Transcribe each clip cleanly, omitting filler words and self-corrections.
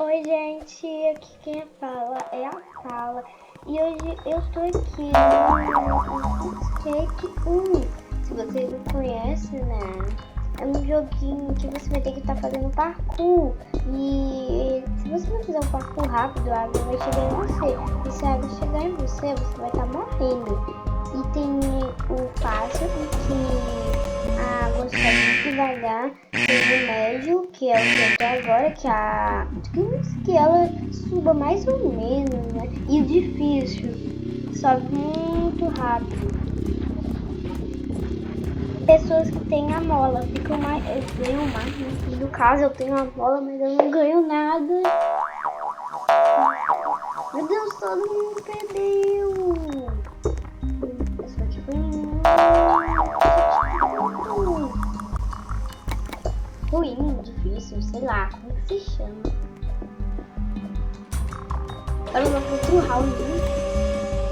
Oi gente, aqui quem fala é a Paula e hoje eu estou aqui no Skate 1. Se vocês não conhecem, né? É um joguinho que você vai ter que estar fazendo parkour e se você não fizer um parkour rápido, a água vai chegar em você. E se a água chegar em você, você vai estar morrendo. E tem o fácil, que a água está muito devagar, tem o médio, que é o que eu tô agora, que ela suba mais ou menos, né? E o difícil, sobe muito rápido. Pessoas que têm a mola ficam mais, ganham mais, né? No caso eu tenho a mola, mas eu não ganho nada. Meu Deus, todo mundo perdeu. Isso aqui foi muito ruim, difícil, sei lá, como é que se chama. Agora vamos pro outro round.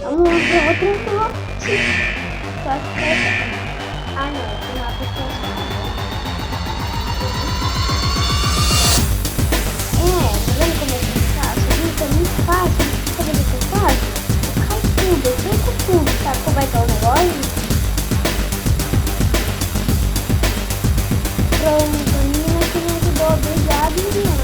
Vamos lá pro outro round. Só que ah não, tem uma pessoa tá vendo como é que é fácil? Gente, é muito fácil. Sabe o que eu faço? Eu caio tudo, eu perco tudo, sabe como vai estar o negócio? Pronto, a menina que me ajudou, obrigada, menina.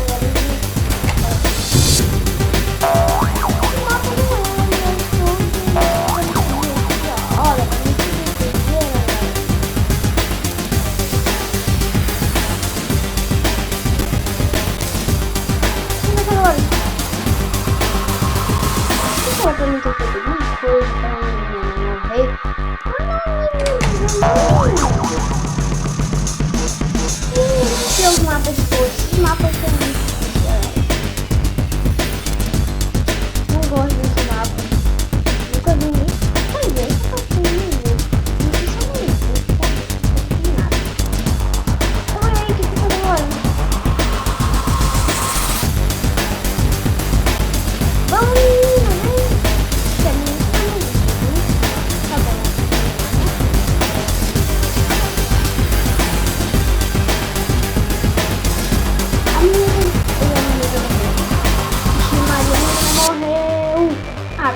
Pra não ter feito alguma coisa pra não morrer. Tem os mapas de todos. Os mapas são muito difíceis. Não gosto desse mapa. Nunca vi nem. Pois é, esse tá feio. Isso só não existe. Não tem nada. Olha aí, o que você tá demorando? Vamos!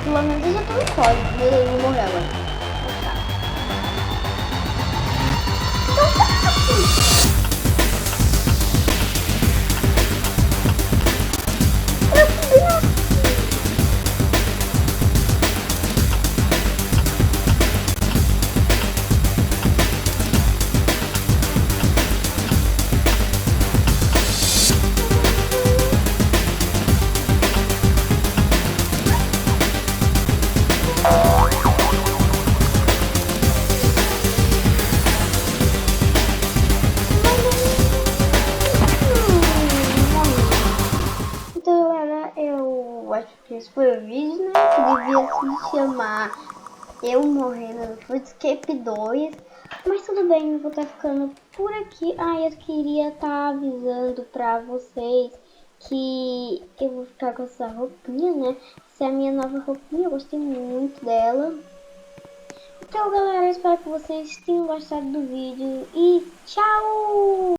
Pelo menos eu já tô no código, ele não morreu agora. Eu acho que esse foi o vídeo, né? Que devia se chamar Eu Morrendo no Escape 2. Mas tudo bem, eu vou estar ficando por aqui. Ah, eu queria estar avisando pra vocês que eu vou ficar com essa roupinha, né? Essa é a minha nova roupinha, eu gostei muito dela. Então, galera, espero que vocês tenham gostado do vídeo e tchau!